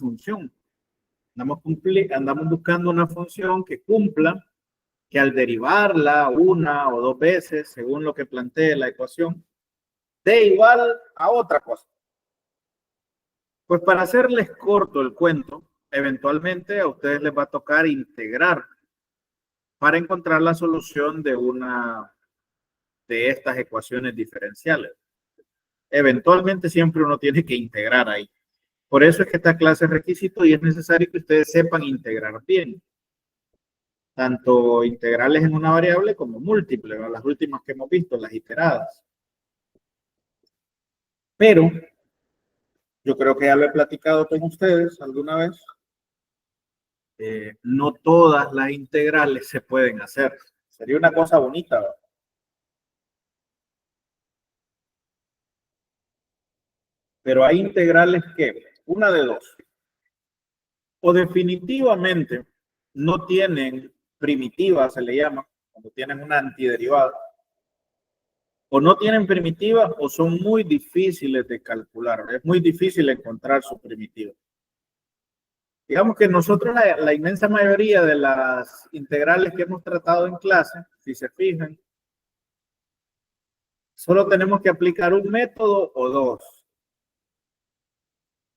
función. Andamos buscando una función que cumpla, que al derivarla una o dos veces, según lo que plantee la ecuación, dé igual a otra cosa. Pues para hacerles corto el cuento, eventualmente a ustedes les va a tocar integrar para encontrar la solución de una de estas ecuaciones diferenciales. Eventualmente siempre uno tiene que integrar ahí. Por eso es que esta clase es requisito y es necesario que ustedes sepan integrar bien. Tanto integrales en una variable como múltiples, ¿no? Las últimas que hemos visto, las iteradas. Pero yo creo que ya lo he platicado con ustedes alguna vez. No todas las integrales se pueden hacer. Sería una cosa bonita, ¿verdad? Pero hay integrales que, una de dos, o definitivamente no tienen primitiva, se le llama, cuando tienen una antiderivada, o no tienen primitiva o son muy difíciles de calcular. Es muy difícil encontrar su primitiva. Digamos que nosotros la inmensa mayoría de las integrales que hemos tratado en clase, si se fijan, solo tenemos que aplicar un método o dos.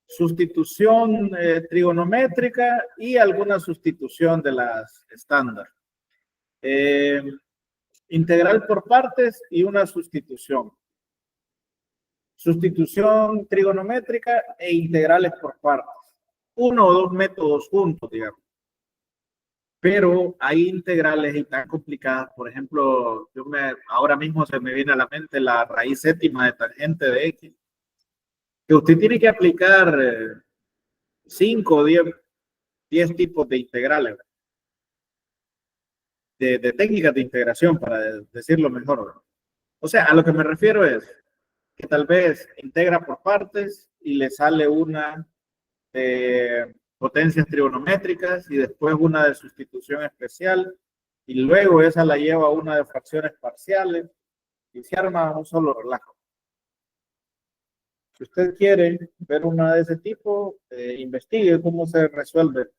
Sustitución trigonométrica y alguna sustitución de las estándar. Integral por partes y una sustitución. Sustitución trigonométrica e integrales por partes. Uno o dos métodos juntos, digamos. Pero hay integrales y tan complicadas. Por ejemplo, ahora mismo se me viene a la mente la raíz séptima de tangente de X, que usted tiene que aplicar 5 o 10 tipos de integrales, de técnicas de integración, para decirlo mejor. O sea, a lo que me refiero es que tal vez integra por partes y le sale una de potencias trigonométricas y después una de sustitución especial y luego esa la lleva a una de fracciones parciales y se arma un solo relajo. Si usted quiere ver una de ese tipo, investigue cómo se resuelve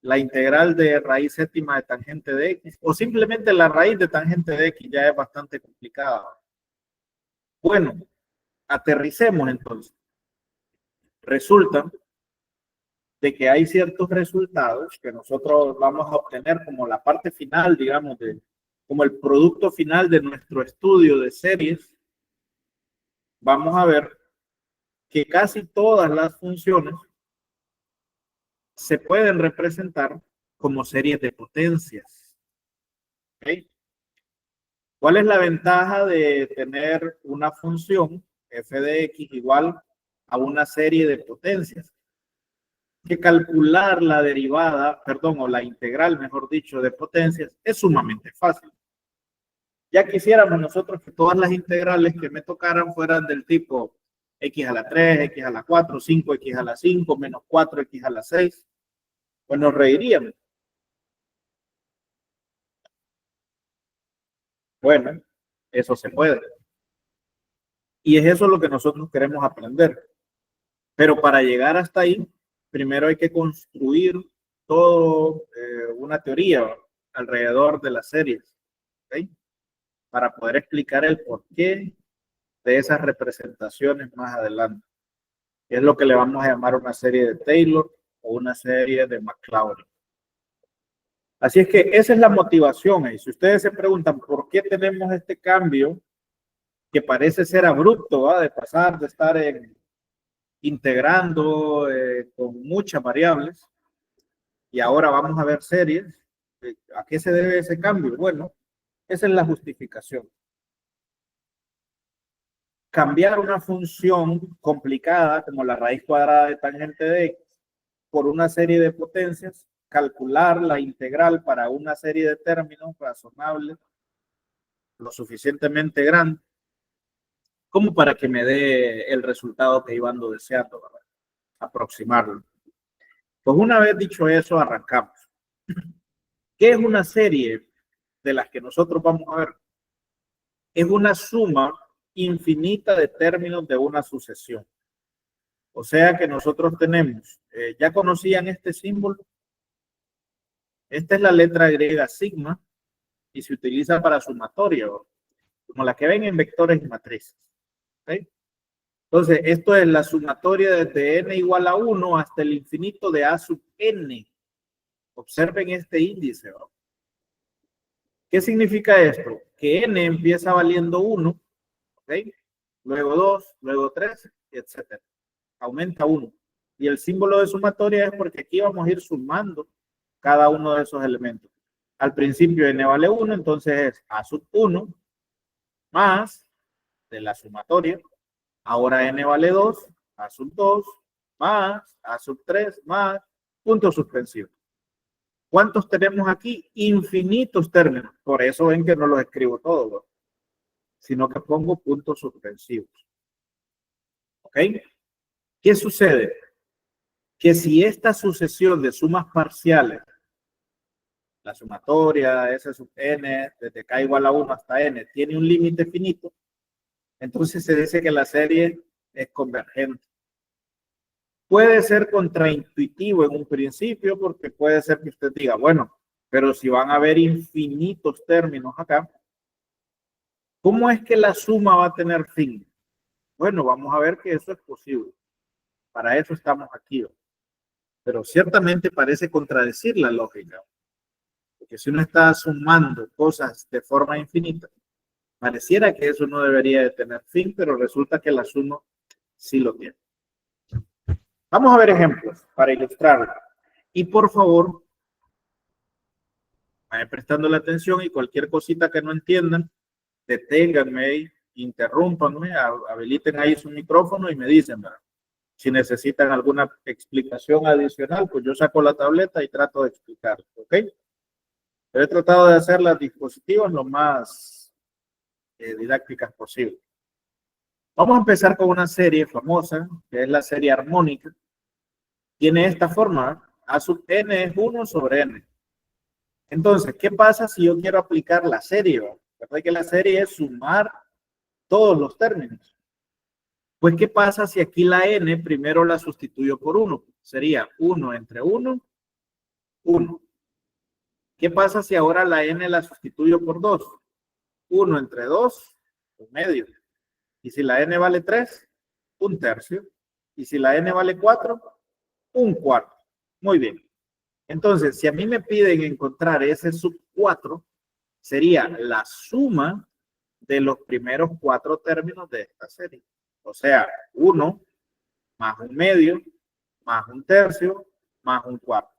la integral de raíz séptima de tangente de X o simplemente la raíz de tangente de X, ya es bastante complicada. Bueno, aterricemos entonces. Resulta de que hay ciertos resultados que nosotros vamos a obtener como la parte final, digamos, como el producto final de nuestro estudio de series. Vamos a ver que casi todas las funciones se pueden representar como series de potencias. ¿Okay? ¿Cuál es la ventaja de tener una función f de x igual a una serie de potencias? Que calcular la derivada, perdón, o la integral, mejor dicho, de potencias es sumamente fácil. Ya quisiéramos nosotros que todas las integrales que me tocaran fueran del tipo x a la 3, x a la 4, 5x a la 5, menos 4x a la 6. Pues nos reiríamos. Bueno, eso se puede. Y es eso lo que nosotros queremos aprender. Pero para llegar hasta ahí, primero hay que construir todo una teoría alrededor de las series, ¿okay? Para poder explicar el porqué de esas representaciones más adelante. Es lo que le vamos a llamar una serie de Taylor o una serie de Maclaurin. Así es que esa es la motivación. Y si ustedes se preguntan por qué tenemos este cambio que parece ser abrupto, ¿va? De pasar de estar integrando con muchas variables y ahora vamos a ver series. ¿A qué se debe ese cambio? Bueno, esa es la justificación. Cambiar una función complicada como la raíz cuadrada de tangente de x por una serie de potencias, calcular la integral para una serie de términos razonables, lo suficientemente grande, como para que me dé el resultado que iba ando deseando, ¿verdad? Aproximarlo. Pues una vez dicho eso, arrancamos. ¿Qué es una serie de las que nosotros vamos a ver? Es una suma infinita de términos de una sucesión. O sea que nosotros tenemos, ya conocían este símbolo. Esta es la letra griega sigma y se utiliza para sumatoria, como la que ven en vectores y matrices. ¿Okay? Entonces, esto es la sumatoria desde n igual a 1 hasta el infinito de a sub n. Observen este índice, ¿no? ¿Qué significa esto? Que n empieza valiendo 1, ¿ok? Luego 2, luego 3, etc. Aumenta 1. Y el símbolo de sumatoria es porque aquí vamos a ir sumando cada uno de esos elementos. Al principio n vale 1, entonces es a sub 1 más de la sumatoria. Ahora n vale 2, a sub 2 más a sub 3 más punto suspensivo. ¿Cuántos tenemos aquí? Infinitos términos. Por eso ven que no los escribo todos, ¿no? Sino que pongo puntos suspensivos. ¿Ok? ¿Qué sucede? Que si esta sucesión de sumas parciales, la sumatoria, S sub n, desde k igual a 1 hasta n, tiene un límite finito, entonces se dice que la serie es convergente. Puede ser contraintuitivo en un principio, porque puede ser que usted diga, bueno, pero si van a haber infinitos términos acá, ¿cómo es que la suma va a tener fin? Bueno, vamos a ver que eso es posible. Para eso estamos aquí. Pero ciertamente parece contradecir la lógica. Porque si uno está sumando cosas de forma infinita, pareciera que eso no debería de tener fin, pero resulta que la suma sí lo tiene. Vamos a ver ejemplos para ilustrarlo. Y por favor, vayan prestando la atención y cualquier cosita que no entiendan, deténganme, interrúmpanme, habiliten ahí su micrófono y me dicen, ¿verdad? Si necesitan alguna explicación adicional, pues yo saco la tableta y trato de explicar, ¿ok? Pero he tratado de hacer las diapositivas lo más didácticas posible. Vamos a empezar con una serie famosa, que es la serie armónica. Tiene esta forma, a sub n es 1 sobre n. Entonces, ¿qué pasa si yo quiero aplicar la serie? ¿Verdad que la serie es sumar todos los términos? Pues, ¿qué pasa si aquí la n primero la sustituyo por 1? Sería 1 entre 1, 1. ¿Qué pasa si ahora la n la sustituyo por 2? 1 entre 2, un medio. Y si la n vale 3, un tercio. Y si la n vale 4, un cuarto. Muy bien. Entonces, si a mí me piden encontrar ese sub 4, sería la suma de los primeros 4 términos de esta serie. O sea, 1 más un medio, más un tercio, más un cuarto.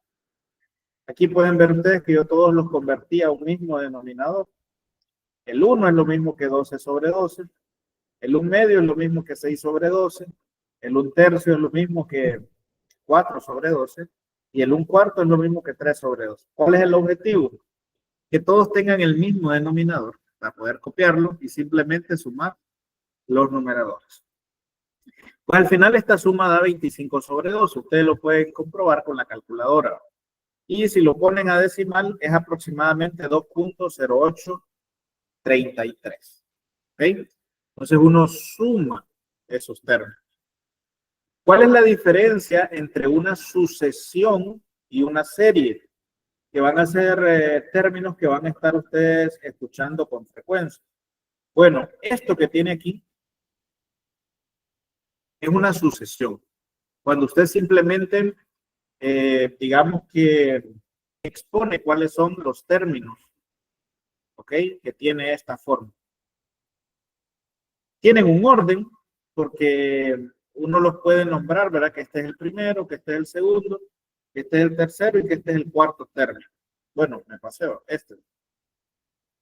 Aquí pueden ver ustedes que yo todos los convertí a un mismo denominador. El 1 es lo mismo que 12 sobre 12. El 1 medio es lo mismo que 6 sobre 12. El 1 tercio es lo mismo que 4 sobre 12. Y el 1 cuarto es lo mismo que 3 sobre 12. ¿Cuál es el objetivo? Que todos tengan el mismo denominador para poder copiarlo y simplemente sumar los numeradores. Pues al final esta suma da 25 sobre 12. Ustedes lo pueden comprobar con la calculadora. Y si lo ponen a decimal es aproximadamente 2.0833. ¿Ok? Entonces uno suma esos términos. ¿Cuál es la diferencia entre una sucesión y una serie? Que van a ser términos que van a estar ustedes escuchando con frecuencia. Bueno, esto que tiene aquí es una sucesión. Cuando usted simplemente, digamos que expone cuáles son los términos, ¿ok? Que tiene esta forma. Tienen un orden porque uno los puede nombrar, ¿verdad? Que este es el primero, que este es el segundo, que este es el tercero y que este es el cuarto término. Bueno, me paseo, este.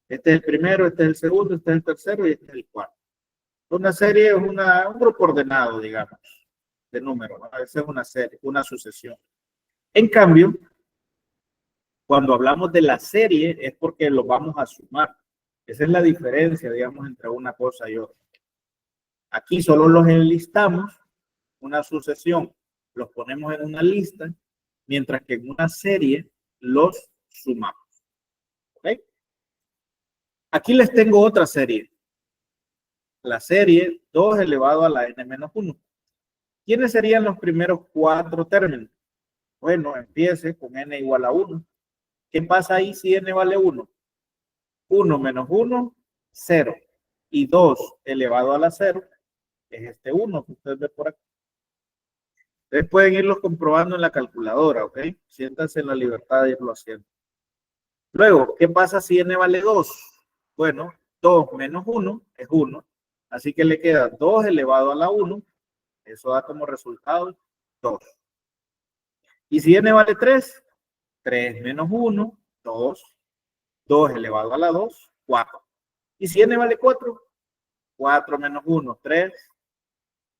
Este es el primero, este es el segundo, este es el tercero y este es el cuarto. Una serie es un grupo ordenado, digamos, de números. ¿No? A veces es una serie, una sucesión. En cambio, cuando hablamos de la serie es porque lo vamos a sumar. Esa es la diferencia, digamos, entre una cosa y otra. Aquí solo los enlistamos, una sucesión los ponemos en una lista, mientras que en una serie los sumamos. ¿Ok? Aquí les tengo otra serie. La serie 2 elevado a la n menos 1. ¿Quiénes serían los primeros 4 términos? Bueno, empiece con n igual a 1. ¿Qué pasa ahí si n vale 1? 1 menos 1, 0. Y 2 elevado a la 0 es este 1 que ustedes ven por aquí. Ustedes pueden irlos comprobando en la calculadora, ¿ok? Siéntanse en la libertad de irlo haciendo. Luego, ¿qué pasa si n vale 2? Bueno, 2 menos 1 es 1. Así que le queda 2 elevado a la 1. Eso da como resultado 2. Y si n vale 3, 3 menos 1, 2. 2 elevado a la 2, 4. Y si n vale 4, 4 menos 1, 3.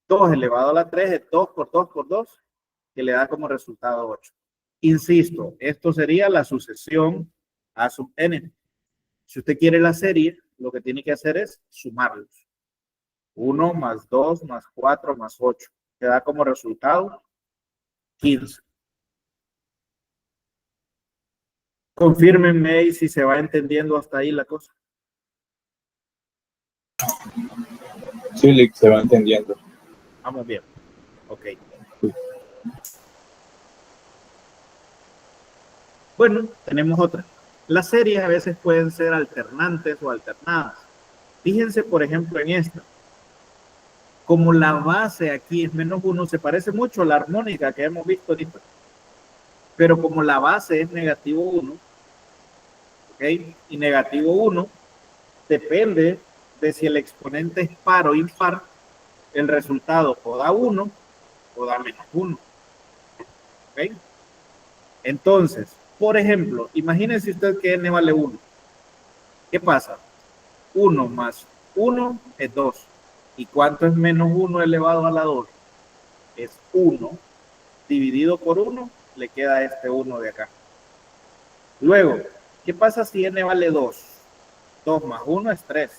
2 elevado a la 3 es 2 por 2 por 2, que le da como resultado 8. Insisto, esto sería la sucesión A sub n. Si usted quiere la serie, lo que tiene que hacer es sumarlos. 1 más 2 más 4 más 8. Que da como resultado 15. Confírmenme si se va entendiendo hasta ahí la cosa. Sí, Lick, se va entendiendo. Vamos bien. Ok. Bueno, tenemos otra. Las series a veces pueden ser alternantes o alternadas. Fíjense, por ejemplo, en esta. Como la base aquí es menos 1, se parece mucho a la armónica que hemos visto ahorita. Pero como la base es negativo 1, ¿ok? Y negativo 1 depende de si el exponente es par o impar, el resultado o da 1 o da menos 1. ¿Ok? Entonces, por ejemplo, imagínense usted que n vale 1. ¿Qué pasa? 1 más 1 es 2. ¿Y cuánto es menos 1 elevado a la 2? Es 1. Dividido por 1, le queda este 1 de acá. Luego, ¿qué pasa si n vale 2? 2 más 1 es 3.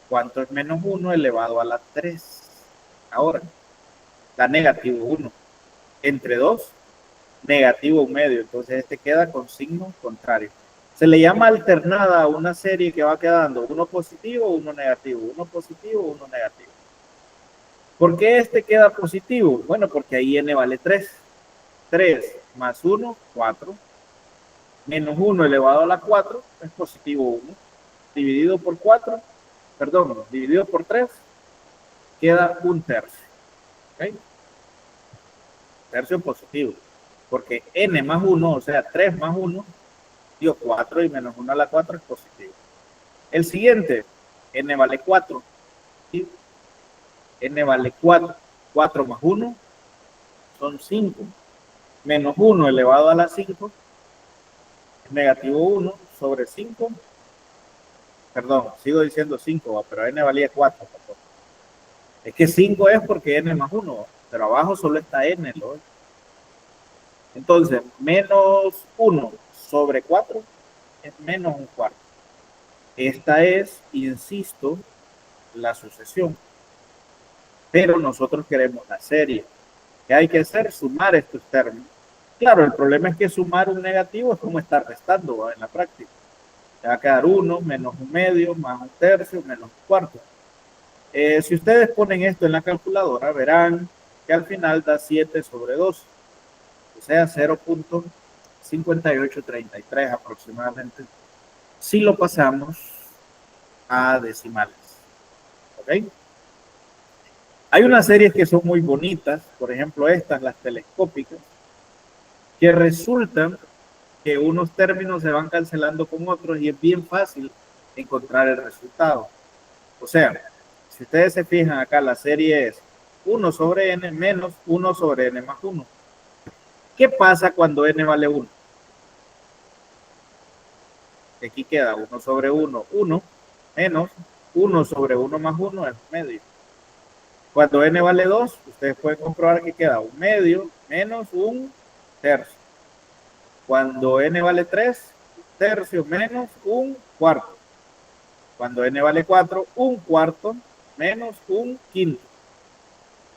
¿Cuánto es menos 1 elevado a la 3? Ahora, da negativo 1. Entre 2, negativo 1 medio. Entonces este queda con signo contrario. Se le llama alternada a una serie que va quedando uno positivo, uno negativo, uno positivo, uno negativo. ¿Por qué este queda positivo? Bueno, porque ahí n vale 3. 3 más 1, 4. Menos 1 elevado a la 4 es positivo 1. Dividido por 4, perdón, dividido por 3, queda 1/3. ¿Okay? Tercio positivo. Porque n más 1, o sea, 3 más 1, dio 4 y menos 1 a la 4 es positivo. El siguiente, n vale 4. ¿Sí? N vale 4. 4 más 1 son 5. Menos 1 elevado a la 5 es negativo 1 sobre 5. Perdón, sigo diciendo 5, pero n valía 4. Perdón. Es que 5 es porque n más 1, pero abajo solo está n, ¿no? Entonces, menos 1 sobre 4 es menos 1/4. Esta es, insisto, la sucesión. Pero nosotros queremos la serie. ¿Qué hay que hacer? Sumar estos términos. Claro, el problema es que sumar un negativo es como estar restando, ¿va? En la práctica. Te va a quedar 1 menos 1 medio más 1/3 menos 1/4. Si ustedes ponen esto en la calculadora, verán que al final da 7 sobre 2. O sea, 0.5833 aproximadamente. Si lo pasamos a decimales. ¿Ok? Hay unas series que son muy bonitas, por ejemplo estas, las telescópicas, que resultan que unos términos se van cancelando con otros y es bien fácil encontrar el resultado. O sea, si ustedes se fijan acá, la serie es 1 sobre n menos 1 sobre n más 1. ¿Qué pasa cuando n vale 1? Aquí queda 1 sobre 1, 1, menos 1 sobre 1 más 1 es 1 medio. Cuando n vale 2, ustedes pueden comprobar que queda 1 medio menos 1/3. Cuando n vale 3, 1/3 menos 1/4. Cuando n vale 4, 1/4 menos 1/5.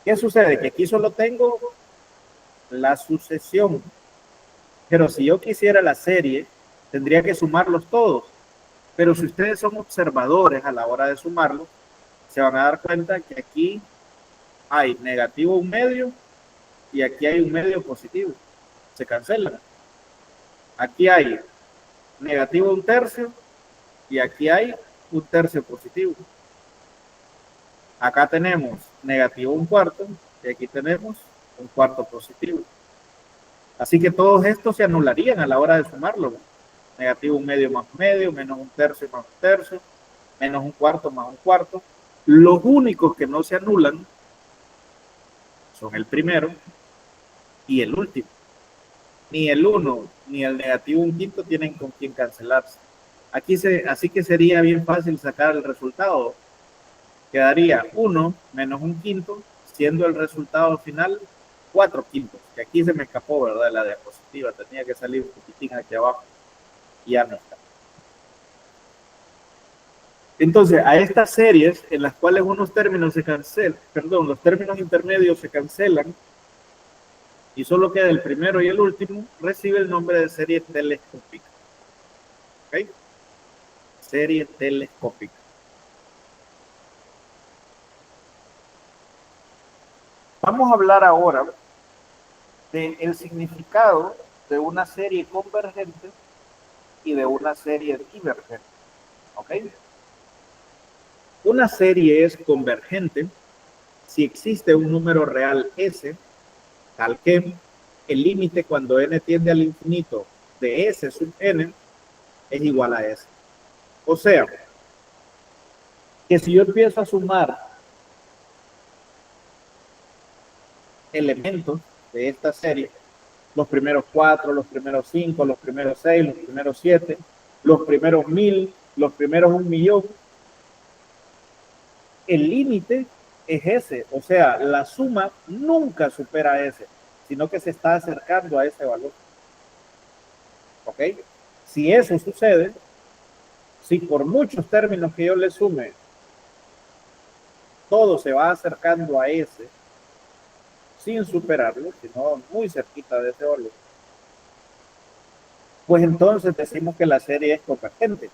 ¿Qué sucede? Que aquí solo tengo la sucesión. Pero si yo quisiera la serie, tendría que sumarlos todos. Pero si ustedes son observadores a la hora de sumarlos, se van a dar cuenta que aquí hay negativo 1/2 y aquí hay 1/2 positivo. Se cancelan. Aquí hay negativo 1/3 y aquí hay 1/3 positivo. Acá tenemos negativo 1/4 y aquí tenemos 1/4 positivo. Así que todos estos se anularían a la hora de sumarlo. Negativo 1/2 más 1/2, menos 1/3 más 1/3, menos 1/4 más 1/4. Los únicos que no se anulan son el primero y el último. Ni el 1 ni el negativo 1/5 tienen con quién cancelarse. Así que sería bien fácil sacar el resultado. Quedaría 1 menos 1/5, siendo el resultado final 4/5. Que aquí se me escapó, ¿verdad? La diapositiva tenía que salir un poquitín aquí abajo y ya no está. Entonces, a estas series en las cuales unos términos se cancelan, perdón, los términos intermedios se cancelan y solo queda el primero y el último, recibe el nombre de serie telescópica. ¿Ok? Serie telescópica. Vamos a hablar ahora del significado de una serie convergente y de una serie divergente. ¿Ok? Una serie es convergente si existe un número real S, tal que el límite cuando n tiende al infinito de S sub n es igual a S. O sea, que si yo empiezo a sumar elementos de esta serie, los primeros 4, los primeros 5, los primeros 6, los primeros 7, los primeros 1000, los primeros 1.000.000, el límite es ese, o sea, la suma nunca supera ese, sino que se está acercando a ese valor. ¿Ok? Si eso sucede, si por muchos términos que yo le sume, todo se va acercando a ese, sin superarlo, sino muy cerquita de ese valor, pues entonces decimos que la serie es convergente.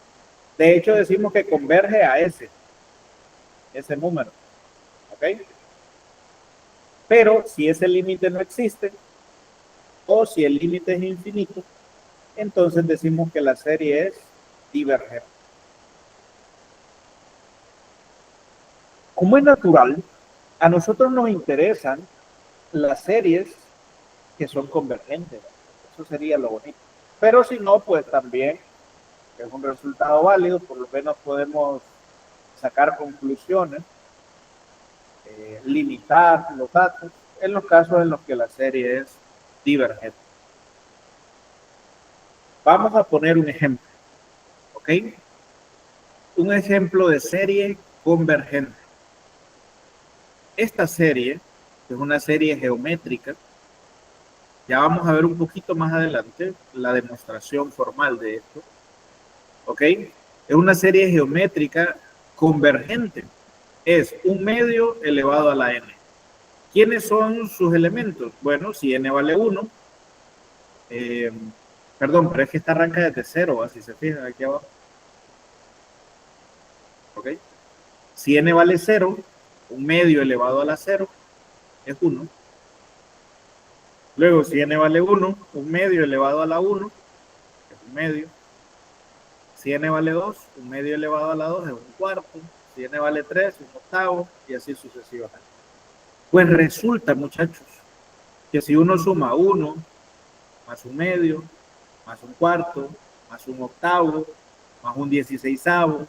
De hecho, decimos que converge a ese número. ¿Ok? Pero si ese límite no existe, o si el límite es infinito, entonces decimos que la serie es divergente. Como es natural, a nosotros nos interesan las series que son convergentes. Eso sería lo bonito. Pero si no, pues también es un resultado válido, por lo menos podemos sacar conclusiones, limitar los datos en los casos en los que la serie es divergente. Vamos a poner un ejemplo, ¿ok? Un ejemplo de serie convergente. Esta serie es una serie geométrica. Ya vamos a ver un poquito más adelante la demostración formal de esto. ¿Ok? Es una serie geométrica convergente. Es 1/2 elevado a la n. ¿Quiénes son sus elementos? Bueno, si n vale 1, perdón, pero es que esta arranca desde 0, así se fijan aquí abajo. ¿Ok? Si n vale 0, 1/2 elevado a la 0 es 1. Luego, si n vale 1, 1/2 elevado a la 1 es 1/2. Si n vale 2, 1/2 elevado a la 2 es 1/4. Si n vale 3, 1/8, y así sucesivamente. Pues resulta, muchachos, que si uno suma 1 más 1/2 más 1/4 más 1/8 más 1/16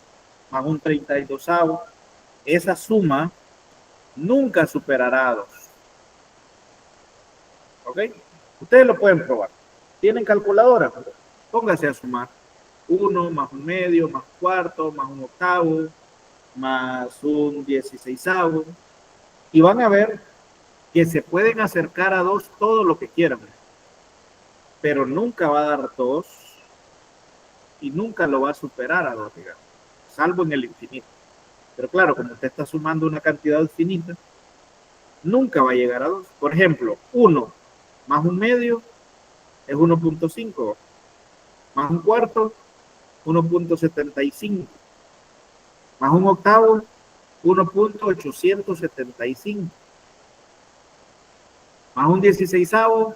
más 1/32, esa suma nunca superará a 2. ¿Ok? Ustedes lo pueden probar. ¿Tienen calculadora? Póngase a sumar 1 más 1/2 más 1/4 más 1/8 más 1/16, y van a ver que se pueden acercar a 2 todo lo que quieran, pero nunca va a dar 2 y nunca lo va a superar a 2, digamos, salvo en el infinito. Pero claro, como usted está sumando una cantidad infinita, nunca va a llegar a 2. Por ejemplo, 1 más 1/2 es 1.5, más 1/4 1.75, más 1/8 1.875, más un 16avo,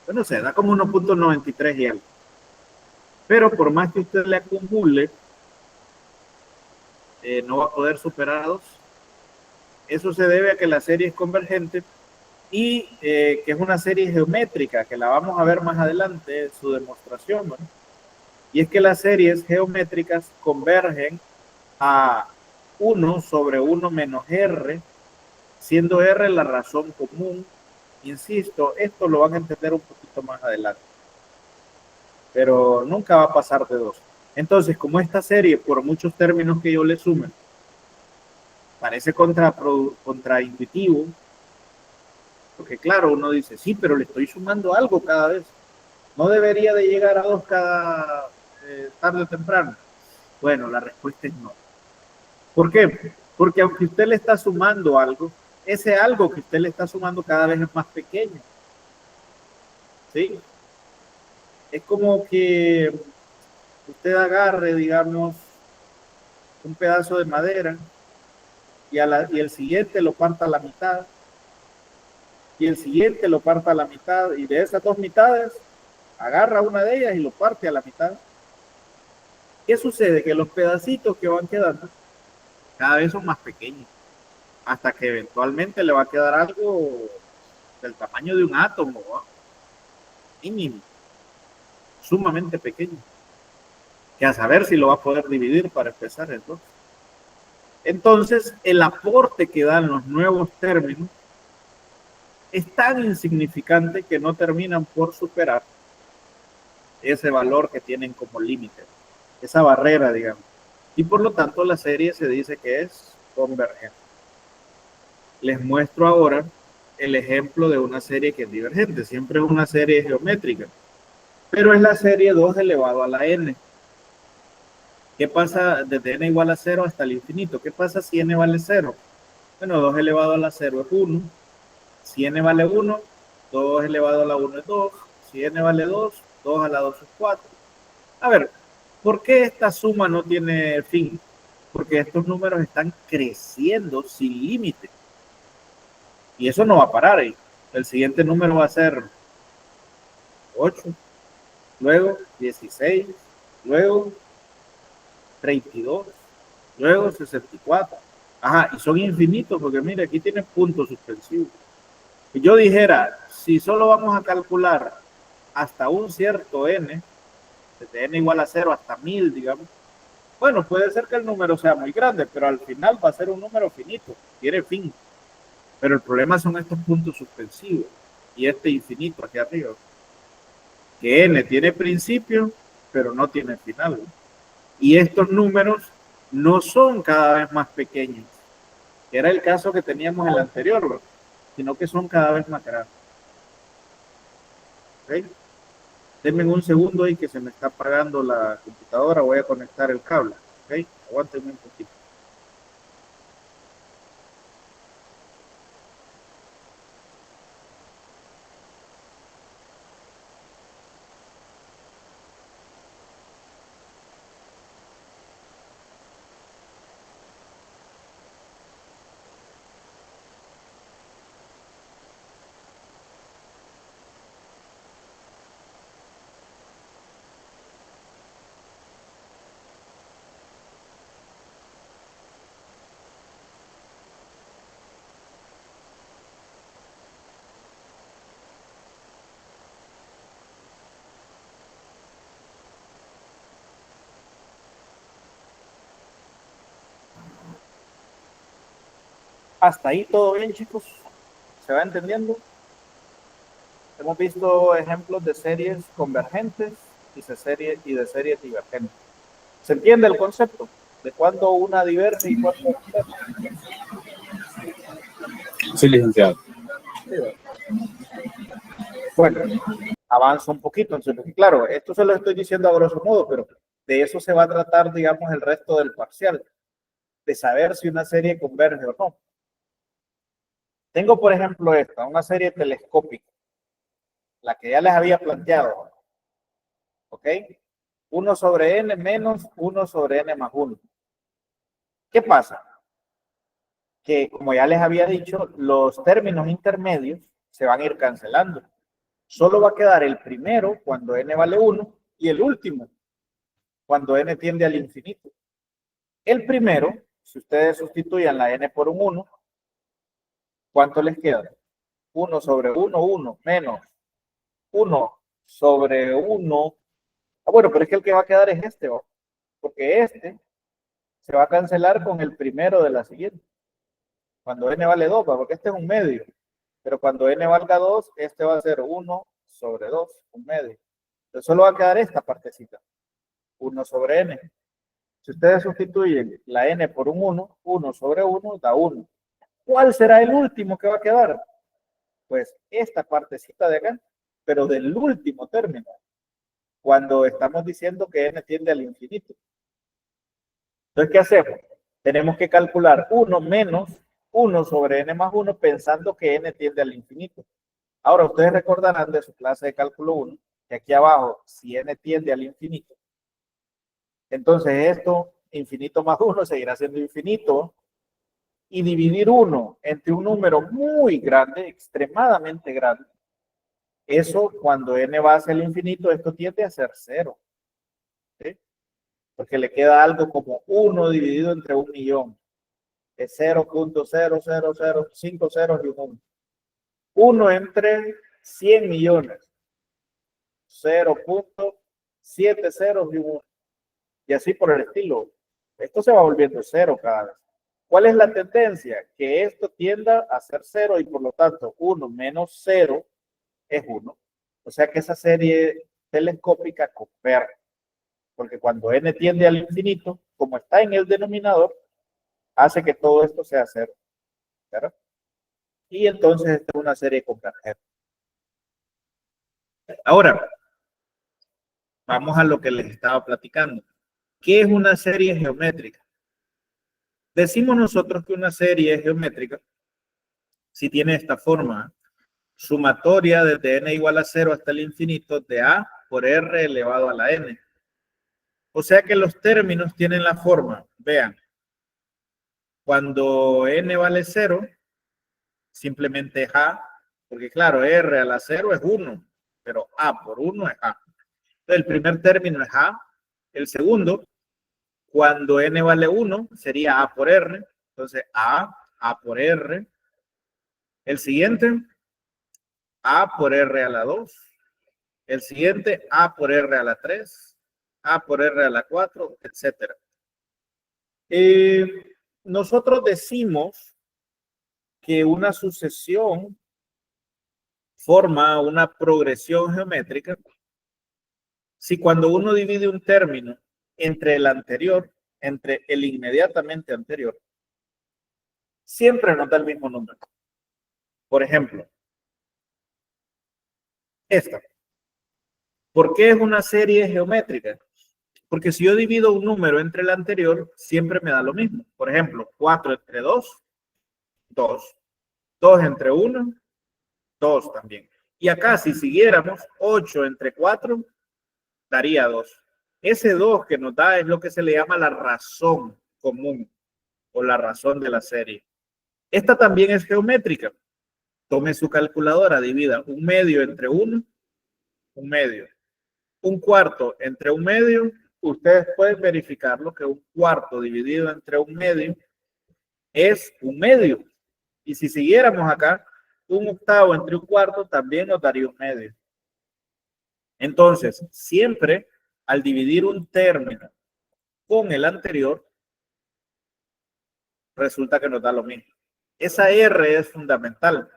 bueno, se da como 1.93 y algo. Pero por más que usted le acumule, no va a poder superar a 2. Eso se debe a que la serie es convergente y que es una serie geométrica, que la vamos a ver más adelante, su demostración, ¿no? Y es que las series geométricas convergen a 1 sobre 1 menos R, siendo R la razón común. Insisto, esto lo van a entender un poquito más adelante, pero nunca va a pasar de 2. Entonces, como esta serie, por muchos términos que yo le sume, parece contraintuitivo, porque claro, uno dice, sí, pero le estoy sumando algo cada vez. No debería de llegar a 2 cada tarde o temprano. Bueno, la respuesta es no. ¿Por qué? Porque aunque usted le está sumando algo, ese algo que usted le está sumando cada vez es más pequeño. ¿Sí? Es como que usted agarre, digamos, un pedazo de madera y el siguiente lo parta a la mitad y el siguiente lo parta a la mitad y de esas dos mitades agarra una de ellas y lo parte a la mitad. ¿Qué sucede? Que los pedacitos que van quedando cada vez son más pequeños hasta que eventualmente le va a quedar algo del tamaño de un átomo, ¿no? Mínimo, sumamente pequeño, que a saber si lo va a poder dividir para empezar entonces. Entonces, el aporte que dan los nuevos términos es tan insignificante que no terminan por superar ese valor que tienen como límite, esa barrera, digamos. Y por lo tanto, la serie se dice que es convergente. Les muestro ahora el ejemplo de una serie que es divergente. Siempre es una serie geométrica, pero es la serie 2 elevado a la n. ¿Qué pasa desde n igual a 0 hasta el infinito? ¿Qué pasa si n vale 0? Bueno, 2 elevado a la 0 es 1. Si n vale 1, 2 elevado a la 1 es 2. Si n vale 2, 2 a la 2 es 4. A ver, ¿por qué esta suma no tiene fin? Porque estos números están creciendo sin límite. Y eso no va a parar ahí. El siguiente número va a ser 8, luego 16, luego 32, luego 64. Ajá, y son infinitos porque mire, aquí tiene puntos suspensivos. Si yo dijera, si solo vamos a calcular hasta un cierto n, desde n igual a 0 hasta 1000, digamos, bueno, puede ser que el número sea muy grande, pero al final va a ser un número finito, tiene fin. Pero el problema son estos puntos suspensivos y este infinito aquí arriba, que n tiene principio, pero no tiene final. Y estos números no son cada vez más pequeños, que era el caso que teníamos en el anterior, sino que son cada vez más grandes. ¿Okay? Denme un segundo ahí que se me está apagando la computadora, voy a conectar el cable. ¿Okay? Aguántenme un poquito. Hasta ahí todo bien, chicos. ¿Se va entendiendo? Hemos visto ejemplos de series convergentes y de series divergentes. ¿Se entiende el concepto de cuándo una diverge y cuándo converge? Sí, licenciado. Bueno, avanza un poquito. Entonces, claro, esto se lo estoy diciendo a grosso modo, pero de eso se va a tratar, digamos, el resto del parcial, de saber si una serie converge o no. Tengo, por ejemplo, esta, una serie telescópica, la que ya les había planteado, ¿ok? 1 sobre n menos 1 sobre n más 1. ¿Qué pasa? que, como ya les había dicho, los términos intermedios se van a ir cancelando. Solo va a quedar el primero cuando n vale 1 y el último cuando n tiende al infinito. El primero, si ustedes sustituyen la n por un 1, ¿cuánto les queda? 1 sobre 1, 1, menos 1 sobre 1. Ah, bueno, pero es que el que va a quedar es este, ¿o? Porque este se va a cancelar con el primero de la siguiente. Cuando n vale 2, porque este es un medio. Pero cuando n valga 2, este va a ser 1 sobre 2, un medio. Entonces solo va a quedar esta partecita, 1 sobre n. Si ustedes sustituyen la n por un 1, 1 sobre 1 da 1. ¿Cuál será el último que va a quedar? Pues esta partecita de acá, pero del último término, cuando estamos diciendo que n tiende al infinito. Entonces, ¿qué hacemos? Tenemos que calcular 1 menos 1 sobre n más 1 pensando que n tiende al infinito. Ahora, ustedes recordarán de su clase de cálculo 1 que aquí abajo, si n tiende al infinito, entonces esto, infinito más 1, seguirá siendo infinito. Y dividir 1 entre un número muy grande, extremadamente grande, eso cuando n va hacia el infinito, esto tiende a ser 0. ¿Sí? Porque le queda algo como 1 dividido entre 1.000.000. Es 0.000, 5 ceros y un 1. 1 entre 100 millones. 0.7 ceros y un 1. Y así por el estilo. Esto se va volviendo 0 cada vez. ¿Cuál es la tendencia? Que esto tienda a ser 0 y por lo tanto 1 menos 0 es 1. O sea que esa serie telescópica converge. Porque cuando n tiende al infinito, como está en el denominador, hace que todo esto sea 0. ¿Verdad? Y entonces esta es una serie convergente. Ahora, vamos a lo que les estaba platicando. ¿Qué es una serie geométrica? Decimos nosotros que una serie geométrica, si tiene esta forma, sumatoria desde n igual a 0 hasta el infinito de a por r elevado a la n. O sea que los términos tienen la forma, vean, cuando n vale 0, simplemente es a, porque claro, r a la 0 es 1, pero a por 1 es a. Entonces el primer término es a, el segundo, cuando n vale 1, sería a por r, entonces a por r. El siguiente, a por r a la 2. El siguiente, a por r a la 3, a por r a la 4, etc. Nosotros decimos que una sucesión forma una progresión geométrica si cuando uno divide un término entre el anterior, entre el inmediatamente anterior, siempre nos da el mismo número. Por ejemplo, esta. ¿Por qué es una serie geométrica? Porque si yo divido un número entre el anterior, siempre me da lo mismo. Por ejemplo, 4 entre 2, 2. 2 entre 1, 2 también. Y acá, si siguiéramos, 8 entre 4, daría 2. Ese 2 que nos da es lo que se le llama la razón común o la razón de la serie. Esta también es geométrica. Tome su calculadora, divida un medio entre 1, un medio. Un cuarto entre un medio, ustedes pueden verificarlo que un cuarto dividido entre un medio es un medio. Y si siguiéramos acá, un octavo entre un cuarto también nos daría un medio. Entonces, siempre al dividir un término con el anterior, resulta que nos da lo mismo. Esa R es fundamental.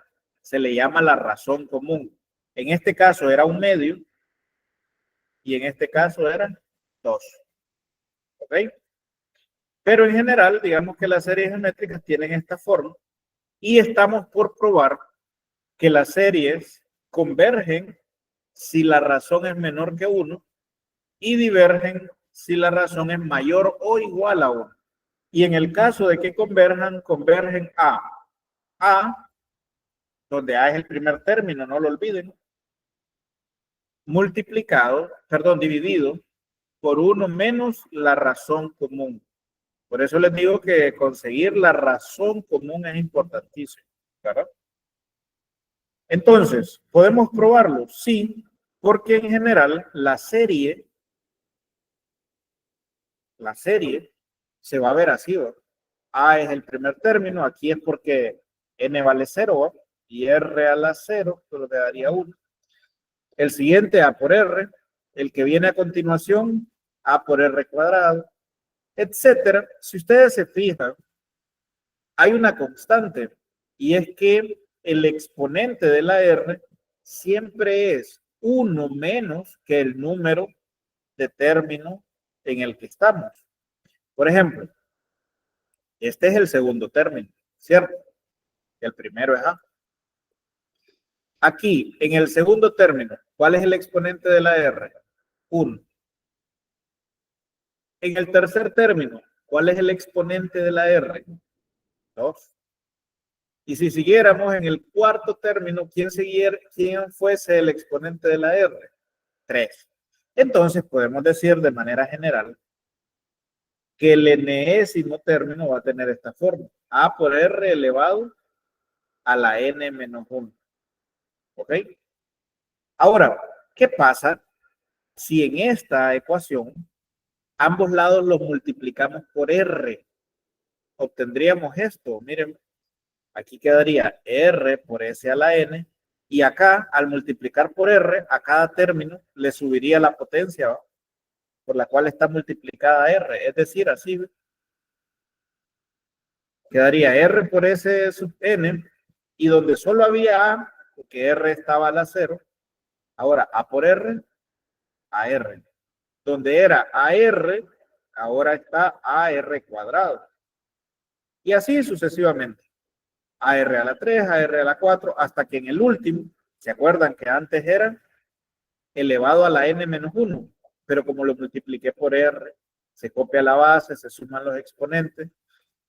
Se le llama la razón común. En este caso era un medio y en este caso eran 2. ¿Ok? Pero en general, digamos que las series geométricas tienen esta forma y estamos por probar que las series convergen si la razón es menor que 1 y divergen si la razón es mayor o igual a 1. Y en el caso de que converjan, convergen a, donde a es el primer término, no lo olviden, dividido por 1 menos la razón común. Por eso les digo que conseguir la razón común es importantísimo, ¿verdad? Entonces, ¿podemos probarlo? Sí, porque en general la serie se va a ver así, ¿va? A es el primer término, aquí es porque n vale 0, ¿va? Y r a la 0, solo te daría 1. El siguiente, a por r. El que viene a continuación, a por r cuadrado, etcétera. Si ustedes se fijan, hay una constante, y es que el exponente de la r siempre es 1 menos que el número de término en el que estamos. Por ejemplo, este es el segundo término, ¿cierto? El primero es a. Aquí, en el segundo término, ¿cuál es el exponente de la r? 1. En el tercer término, ¿cuál es el exponente de la r? 2. Y si siguiéramos en el cuarto término, ¿quién fuese el exponente de la r? 3. Entonces podemos decir de manera general que el enésimo término va a tener esta forma. A por r elevado a la n menos 1. ¿Ok? Ahora, ¿qué pasa si en esta ecuación ambos lados los multiplicamos por r? Obtendríamos esto. Miren, aquí quedaría r por s a la n. Y acá, al multiplicar por r, a cada término le subiría la potencia, ¿va? Por la cual está multiplicada r. Es decir, así quedaría r por s sub n. Y donde solo había a, porque r estaba a la 0, ahora a por r, a r. Donde era AR, ahora está AR cuadrado. Y así sucesivamente. AR a la 3, AR a la 4, hasta que en el último, ¿se acuerdan que antes era elevado a la n menos 1? Pero como lo multipliqué por R, se copia la base, se suman los exponentes,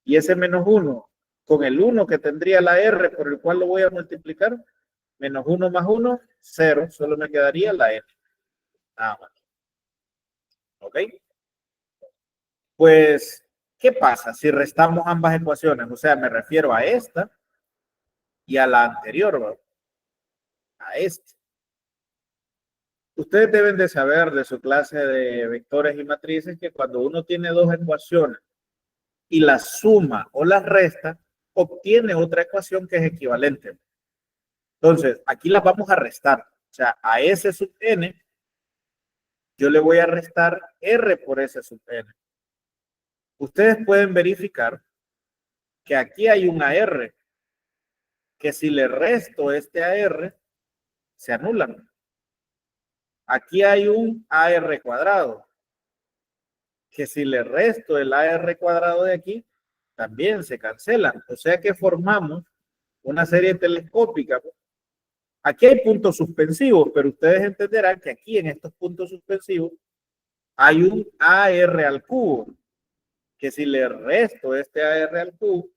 y ese menos 1, con el 1 que tendría la R por el cual lo voy a multiplicar, menos 1 más 1, 0, solo me quedaría la n. Nada más. ¿Ok? Pues, ¿qué pasa si restamos ambas ecuaciones? O sea, me refiero a esta y a la anterior, ¿verdad? A esta. Ustedes deben de saber de su clase de vectores y matrices que cuando uno tiene dos ecuaciones y las suma o las resta, obtiene otra ecuación que es equivalente. Entonces, aquí las vamos a restar. O sea, a S sub n, yo le voy a restar R por S sub n. Ustedes pueden verificar que aquí hay un AR, que si le resto este AR, se anulan. Aquí hay un AR cuadrado, que si le resto el AR cuadrado de aquí, también se cancelan. O sea que formamos una serie telescópica. Aquí hay puntos suspensivos, pero ustedes entenderán que aquí en estos puntos suspensivos hay un AR al cubo, que si le resto este AR al cubo,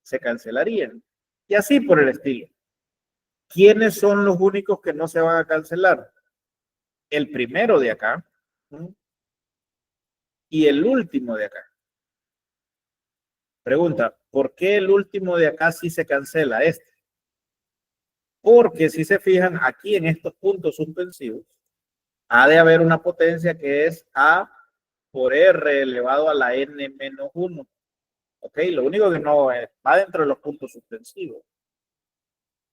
se cancelarían. Y así por el estilo. ¿Quiénes son los únicos que no se van a cancelar? El primero de acá y el último de acá. Pregunta, ¿por qué el último de acá sí se cancela este? Porque si se fijan aquí en estos puntos suspensivos, ha de haber una potencia que es A por R elevado a la N menos 1. Ok, lo único que no va dentro de los puntos suspensivos.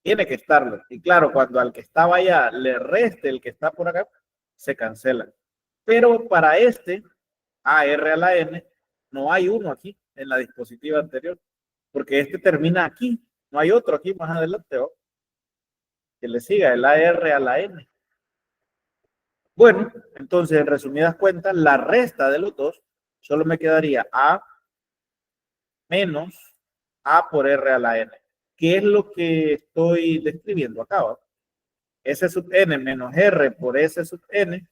Tiene que estarlo. Y claro, cuando al que estaba allá le reste el que está por acá, se cancela. Pero para este, AR a la N, no hay uno aquí en la dispositiva anterior. Porque este termina aquí. No hay otro aquí más adelante, ¿o? Que le siga el AR a la N. Bueno, entonces, en resumidas cuentas, la resta de los dos, solo me quedaría A menos A por R a la N. ¿Qué es lo que estoy describiendo acá? ¿Va? S sub N menos R por S sub N.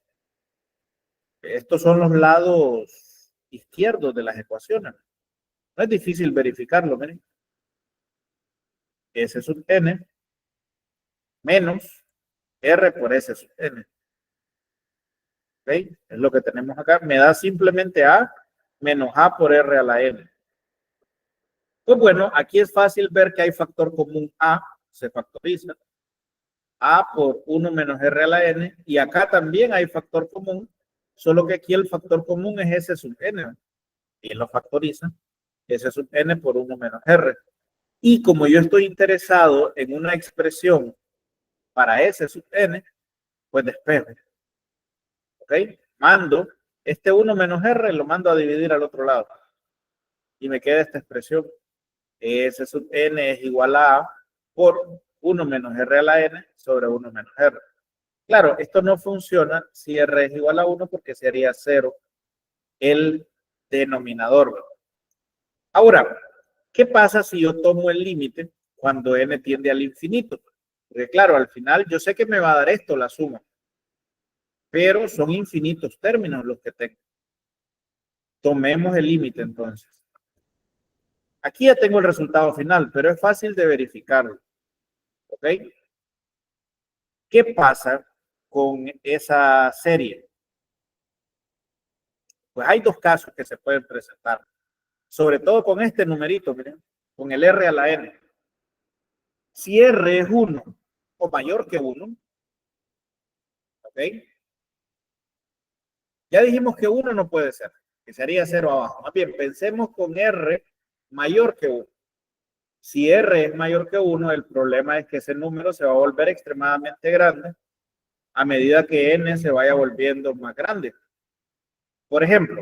Estos son los lados izquierdos de las ecuaciones. No es difícil verificarlo, miren. S sub N menos R por S sub N. ¿Ok? Es lo que tenemos acá. Me da simplemente A menos a por r a la n. Pues bueno, aquí es fácil ver que hay factor común a, se factoriza, a por 1 menos r a la n, y acá también hay factor común, solo que aquí el factor común es s sub n, y lo factoriza, s sub n por 1 menos r. Y como yo estoy interesado en una expresión para s sub n, pues despejo. ¿Ok? Mando este 1 menos r, lo mando a dividir al otro lado. Y me queda esta expresión. S sub n es igual a por 1 menos r a la n sobre 1 menos r. Claro, esto no funciona si r es igual a 1 porque sería 0 el denominador, ¿verdad? Ahora, ¿qué pasa si yo tomo el límite cuando n tiende al infinito? Porque claro, al final yo sé que me va a dar esto, la suma. Pero son infinitos términos los que tengo. Tomemos el límite entonces. Aquí ya tengo el resultado final, pero es fácil de verificarlo. ¿Ok? ¿Qué pasa con esa serie? Pues hay dos casos que se pueden presentar. Sobre todo con este numerito, miren, con el r a la n. Si r es 1 o mayor que 1, ¿ok? Ya dijimos que 1 no puede ser, que sería 0 abajo. Más bien, pensemos con r mayor que 1. Si r es mayor que 1, el problema es que ese número se va a volver extremadamente grande a medida que n se vaya volviendo más grande. Por ejemplo,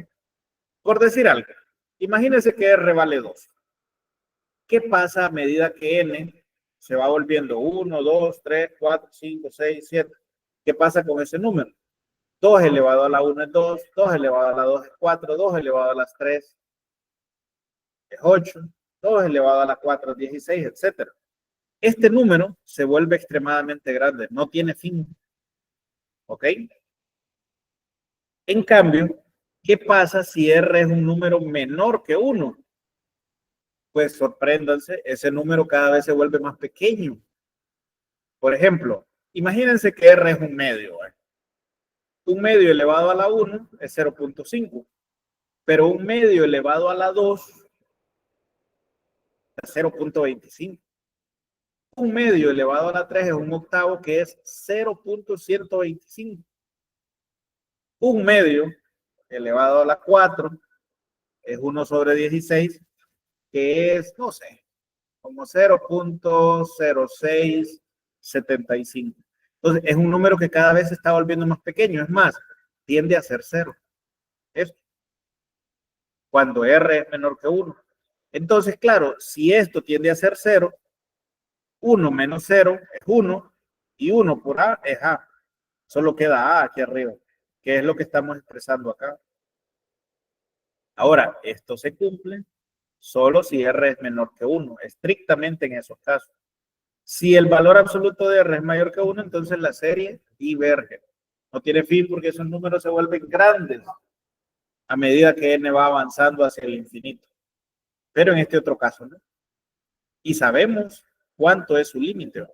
por decir algo, imagínense que r vale 2. ¿Qué pasa a medida que n se va volviendo 1, 2, 3, 4, 5, 6, 7? ¿Qué pasa con ese número? 2 elevado a la 1 es 2, 2 elevado a la 2 es 4, 2 elevado a las 3 es 8, 2 elevado a la 4 es 16, etc. Este número se vuelve extremadamente grande, no tiene fin. ¿Ok? En cambio, ¿qué pasa si r es un número menor que 1? Pues sorpréndanse, ese número cada vez se vuelve más pequeño. Por ejemplo, imagínense que r es un medio. Un medio elevado a la 1 es 0.5, pero un medio elevado a la 2 es 0.25. Un medio elevado a la 3 es un octavo, que es 0.125. Un medio elevado a la 4 es 1 sobre 16, que es, no sé, como 0.0675. Entonces, es un número que cada vez se está volviendo más pequeño. Es más, tiende a ser 0. Esto, cuando r es menor que 1. Entonces, claro, si esto tiende a ser 0, 1 menos 0 es 1 y 1 por a es a. Solo queda a aquí arriba, que es lo que estamos expresando acá. Ahora, esto se cumple solo si r es menor que 1, estrictamente en esos casos. Si el valor absoluto de r es mayor que 1, entonces la serie diverge. No tiene fin porque esos números se vuelven grandes a medida que n va avanzando hacia el infinito. Pero en este otro caso, ¿no? Y sabemos cuánto es su límite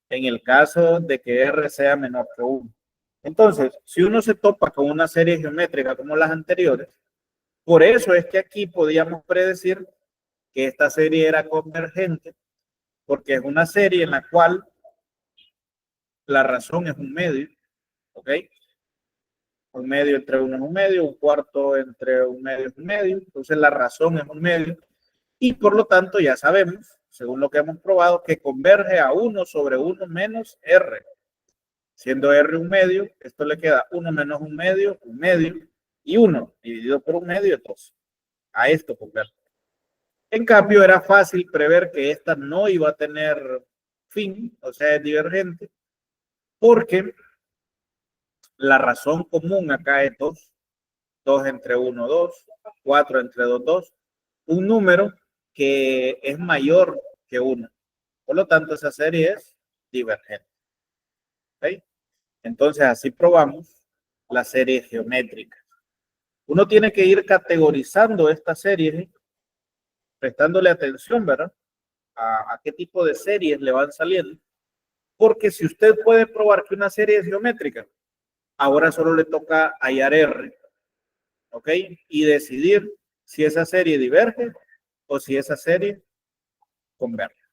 en el caso de que r sea menor que 1. Entonces, si uno se topa con una serie geométrica como las anteriores, por eso es que aquí podíamos predecir que esta serie era convergente, porque es una serie en la cual la razón es un medio, ¿ok? Un medio entre uno es un medio, un cuarto entre un medio es un medio, entonces la razón es un medio, y por lo tanto ya sabemos, según lo que hemos probado, que converge a 1 sobre 1 menos r. Siendo r un medio, esto le queda 1 menos un medio, y 1 dividido por un medio es 2. A esto converge. En cambio, era fácil prever que esta no iba a tener fin, o sea, es divergente, porque la razón común acá es 2. 2 entre 1, 2. 4 entre 2, 2. Un número que es mayor que 1. Por lo tanto, esa serie es divergente. ¿Okay? Entonces, así probamos la serie geométrica. Uno tiene que ir categorizando esta serie, prestándole atención, ¿verdad? A qué tipo de series le van saliendo. Porque si usted puede probar que una serie es geométrica, ahora solo le toca hallar R. ¿ok? Y decidir si esa serie diverge o si esa serie converge.